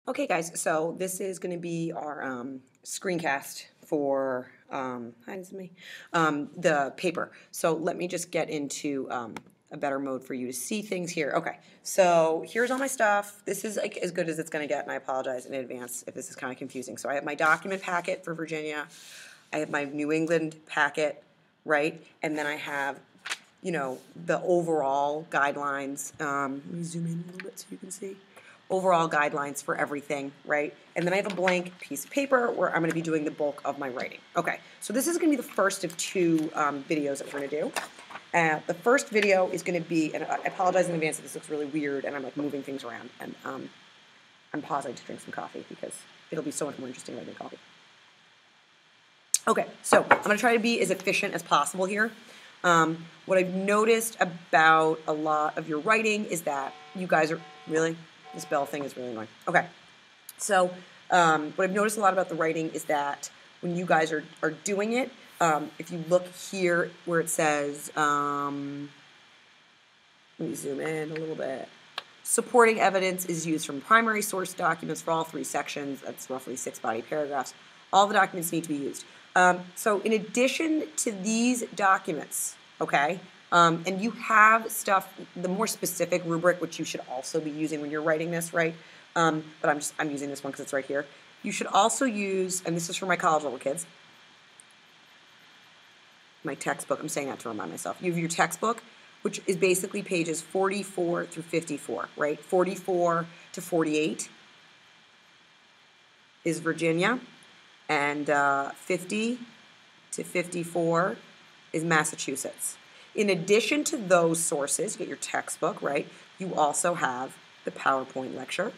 Okay, guys, so this is going to be our screencast for, hi, this is me, the paper. So let me just get into a better mode for you to see things here. Okay, so here's all my stuff. This is like as good as it's going to get, and I apologize in advance if this is kind of confusing. So I have my document packet for Virginia. I have my New England packet, right? And then I have, you know, the overall guidelines. Let me zoom in a little bit so you can see overall guidelines for everything, right? And then I have a blank piece of paper where I'm going to be doing the bulk of my writing. Okay, so this is going to be the first of two videos that we're going to do. The first video is going to be, and I apologize in advance if this looks really weird and I'm like moving things around, and I'm pausing to drink some coffee because it'll be so much more interesting if I drink coffee. Okay, so I'm going to try to be as efficient as possible here. What I've noticed about a lot of your writing is that you guys are, really? This bell thing is really annoying. Okay, so what I've noticed a lot about the writing is that when you guys are doing it, if you look here where it says, let me zoom in a little bit. Supporting evidence is used from primary source documents for all three sections. That's roughly 6 body paragraphs. All the documents need to be used. So in addition to these documents, okay, and you have stuff, the more specific rubric, which you should also be using when you're writing this, right? But I'm using this one because it's right here. You should also use, and this is for my college level kids, my textbook. I'm saying that to remind myself. You have your textbook, which is basically pages 44 through 54, right? 44 to 48 is Virginia, and 50 to 54 is Massachusetts. In addition to those sources, you get your textbook, right? You also have the PowerPoint lecture.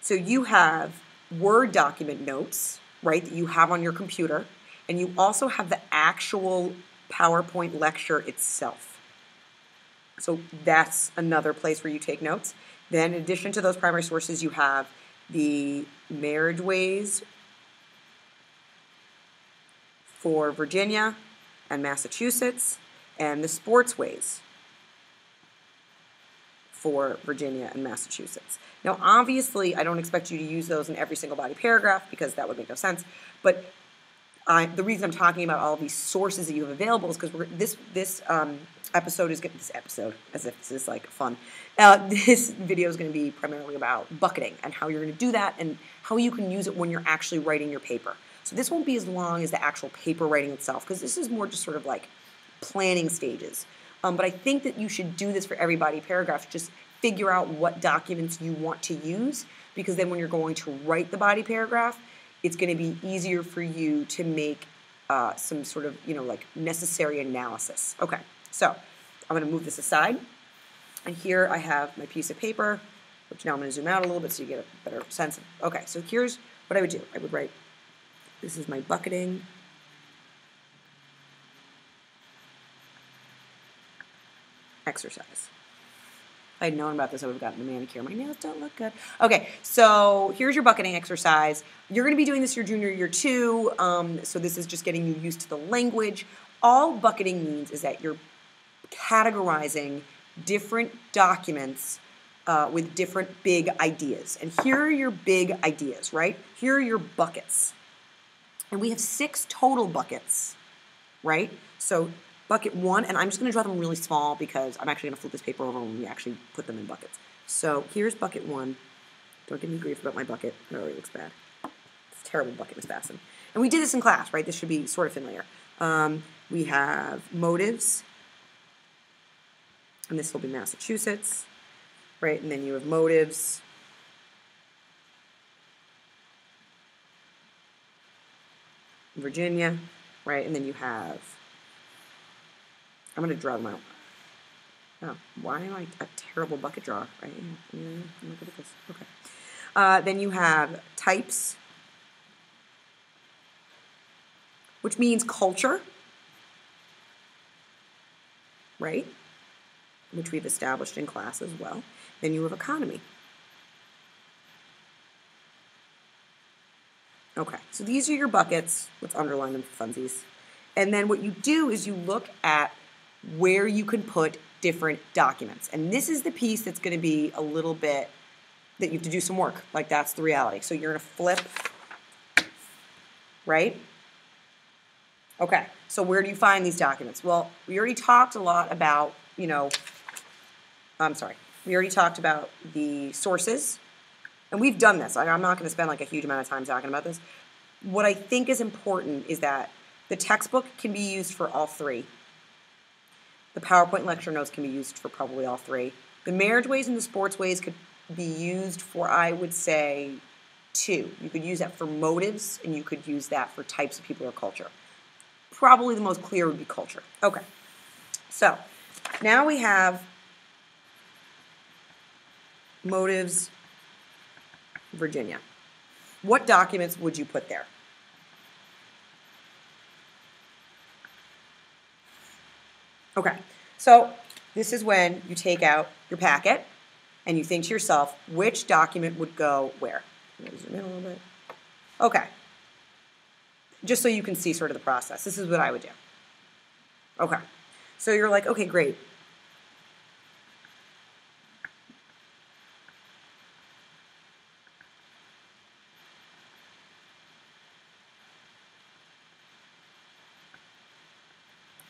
So you have Word document notes, right, that you have on your computer, and you also have the actual PowerPoint lecture itself. So that's another place where you take notes. Then in addition to those primary sources, you have the marriageways for Virginia and Massachusetts, and the sportsways for Virginia and Massachusetts. Now, obviously, I don't expect you to use those in every single body paragraph because that would make no sense, but the reason I'm talking about all of these sources that you have available is because this episode is getting this episode as if this is like fun. This video is going to be primarily about bucketing and how you're going to do that and how you can use it when you're actually writing your paper. So this won't be as long as the actual paper writing itself because this is more just sort of like planning stages. But I think that you should do this for every body paragraph. Just figure out what documents you want to use because then when you're going to write the body paragraph, it's going to be easier for you to make some sort of, like necessary analysis. Okay, so I'm going to move this aside. And here I have my piece of paper, which now I'm going to zoom out a little bit so you get a better sense of. Okay, so here's what I would do. I would write, this is my bucketing. Exercise. If I had known about this, I would have gotten a manicure. My nails don't look good. Okay, so here's your bucketing exercise. You're going to be doing this your junior year too, so this is just getting you used to the language. All bucketing means is that you're categorizing different documents with different big ideas. And here are your big ideas, right? Here are your buckets. And we have 6 total buckets, right? So bucket 1, and I'm just going to draw them really small because I'm actually going to flip this paper over when we actually put them in buckets. So here's bucket 1. Don't give me grief about my bucket. It already looks bad. It's a terrible bucket, Miss Basson. And we did this in class, right? This should be sort of familiar. We have motives, and this will be Massachusetts, right? And then you have motives. Virginia, right? And then you have, I'm going to draw them out. Oh, why am I a terrible bucket drawer? Right? Look at this. Okay. Then you have types, which means culture, right? Which we've established in class as well. Then you have economy. Okay, so these are your buckets. Let's underline them for funsies. And then what you do is you look at where you can put different documents. And this is the piece that's going to be a little bit that you have to do some work. Like, that's the reality. So you're going to flip, right? Okay, so where do you find these documents? Well, we already talked a lot about, we already talked about the sources, and we've done this. I'm not going to spend like a huge amount of time talking about this. What I think is important is that the textbook can be used for all three. The PowerPoint lecture notes can be used for probably all three. The marriage ways and the sports ways could be used for, I would say, two. You could use that for motives, and you could use that for types of people or culture. Probably the most clear would be culture. Okay, so now we have motives, Virginia. What documents would you put there? Okay, so this is when you take out your packet and you think to yourself, which document would go where? Zoom in a little bit. Okay. Just so you can see sort of the process. This is what I would do. Okay. So you're like, okay, great.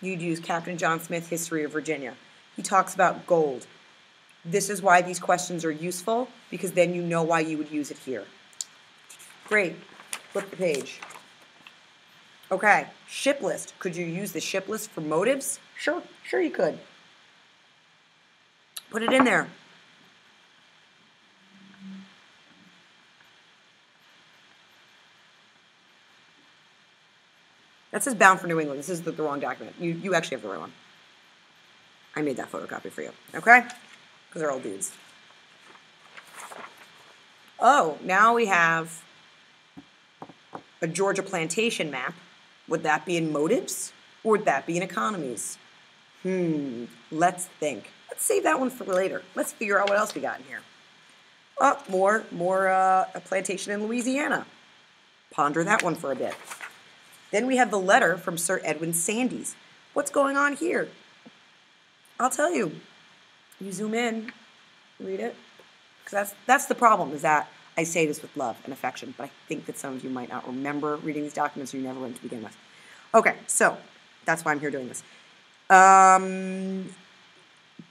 You'd use Captain John Smith, History of Virginia. He talks about gold. This is why these questions are useful, because then you know why you would use it here. Great. Flip the page. Okay, ship list. Could you use the ship list for motives? Sure you could. Put it in there. That says Bound for New England. This is the wrong document. You actually have the right one. I made that photocopy for you, okay? Because they're all dudes. Oh, now we have a Georgia plantation map. Would that be in motives, or would that be in economies? Let's think. Let's save that one for later. Let's figure out what else we got in here. Oh, more a plantation in Louisiana. Ponder that one for a bit. Then we have the letter from Sir Edwin Sandys. What's going on here? I'll tell you. You zoom in, read it. Because that's the problem, is that I say this with love and affection, but I think that some of you might not remember reading these documents, or you never went to begin with. Okay, so that's why I'm here doing this.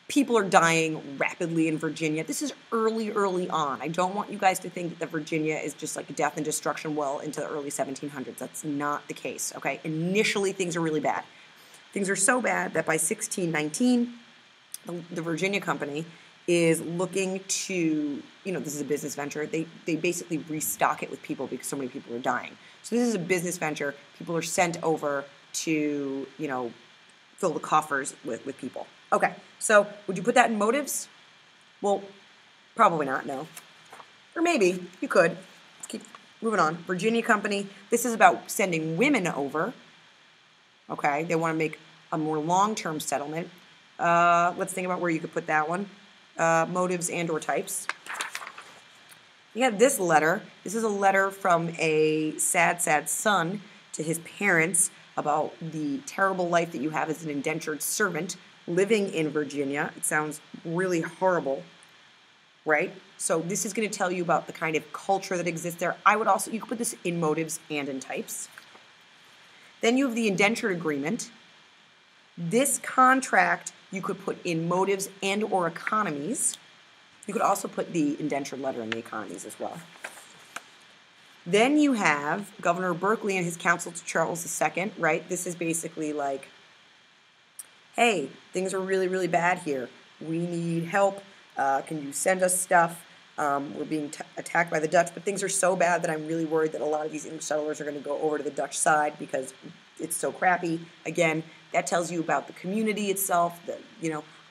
People are dying rapidly in Virginia. This is early on. I don't want you guys to think that Virginia is just like death and destruction well into the early 1700s. That's not the case, okay? Initially, things are really bad. Things are so bad that by 1619, the Virginia Company is looking to, this is a business venture. They basically restock it with people because so many people are dying. So this is a business venture. People are sent over to, fill the coffers with people. Okay, so would you put that in motives? Well, probably not, no. Or maybe, you could. Let's keep moving on. Virginia Company, this is about sending women over. Okay, they want to make a more long-term settlement. Let's think about where you could put that one. Motives and or types. You have this letter. This is a letter from a sad son to his parents about the terrible life that you have as an indentured servant living in Virginia. It sounds really horrible, right? So this is going to tell you about the kind of culture that exists there. You could put this in motives and in types. Then you have the indentured agreement. This contract you could put in motives and or economies. You could also put the indentured letter in the economies as well. Then you have Governor Berkeley and his counsel to Charles II, right? This is basically like, hey, things are really bad here. We need help. Can you send us stuff? We're being attacked by the Dutch, but things are so bad that I'm really worried that a lot of these English settlers are going to go over to the Dutch side because it's so crappy. Again, that tells you about the community itself.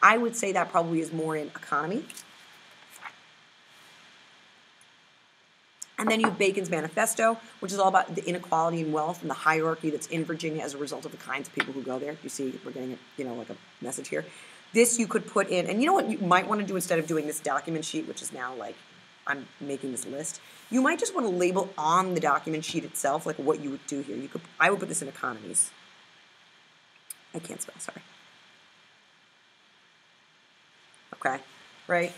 I would say that probably is more in economy. And then you have Bacon's Manifesto, which is all about the inequality in wealth and the hierarchy that's in Virginia as a result of the kinds of people who go there. You see, we're getting, like a message here. This you could put in, and you know what you might want to do instead of doing this document sheet, which is now like, I'm making this list. You might just want to label on the document sheet itself, like what you would do here. I would put this in economies. I can't spell, sorry. okay, right?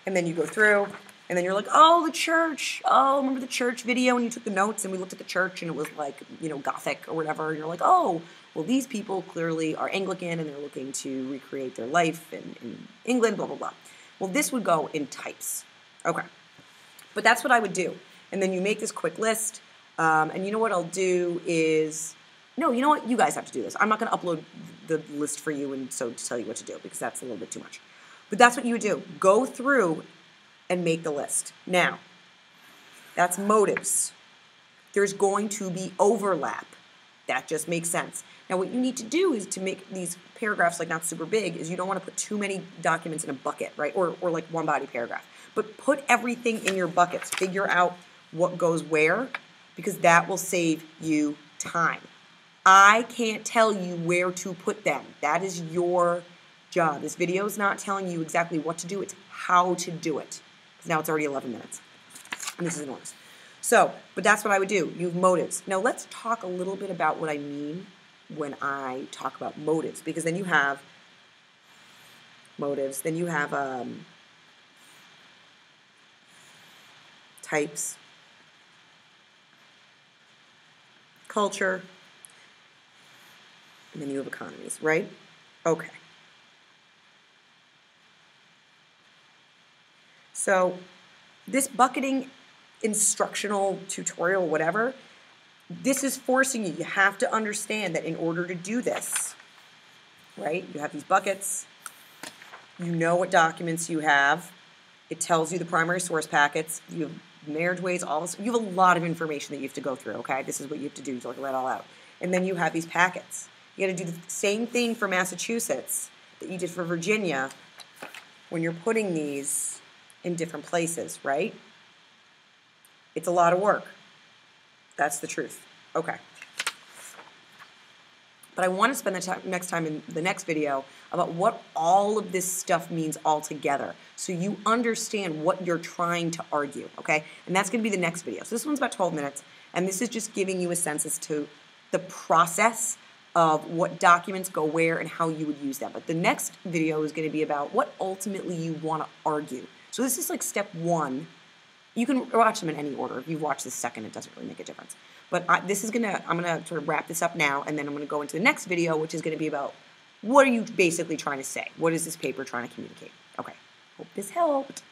And then you go through, and then you're like, oh, the church. Oh, remember the church video? And you took the notes, and we looked at the church, and it was like, Gothic or whatever. And you're like, oh, well, these people clearly are Anglican, and they're looking to recreate their life in England, blah, blah, blah. Well, this would go in types. Okay. But that's what I would do. And then you make this quick list. And you know what I'll do is, no, you know what? You guys have to do this. I'm not going to upload the list for you and so to tell you what to do because that's a little bit too much. But that's what you would do. Go through and make the list. Now, that's motives. There's going to be overlap. That just makes sense. Now, what you need to do is to make these paragraphs like not super big is you don't want to put too many documents in a bucket, right? Or like one body paragraph. But put everything in your buckets. Figure out what goes where because that will save you time. I can't tell you where to put them. That is your job. This video is not telling you exactly what to do. It's how to do it. Because now it's already 11 minutes. And this is enormous. So, but that's what I would do. You have motives. Now let's talk a little bit about what I mean when I talk about motives. Because then you have motives. Then you have types. Culture. And then you have economies, right? Okay. So this bucketing instructional tutorial, whatever, this is forcing you. You have to understand that in order to do this, right, you have these buckets. You know what documents you have. It tells you the primary source packets. You have marriage ways, all this. You have a lot of information that you have to go through, okay? This is what you have to do to lay it all out. And then you have these packets. You got to do the same thing for Massachusetts that you did for Virginia when you're putting these in different places, right? It's a lot of work. That's the truth. Okay. But I want to spend the next time in the next video about what all of this stuff means all together so you understand what you're trying to argue, okay? And that's going to be the next video. So this one's about 12 minutes, and this is just giving you a sense as to the process of what documents go where and how you would use them. But the next video is going to be about what ultimately you want to argue. So this is like step one. You can watch them in any order. If you watch this second, it doesn't really make a difference. But I'm going to sort of wrap this up now, and then I'm going to go into the next video, which is going to be about what are you basically trying to say? What is this paper trying to communicate? Okay, hope this helped.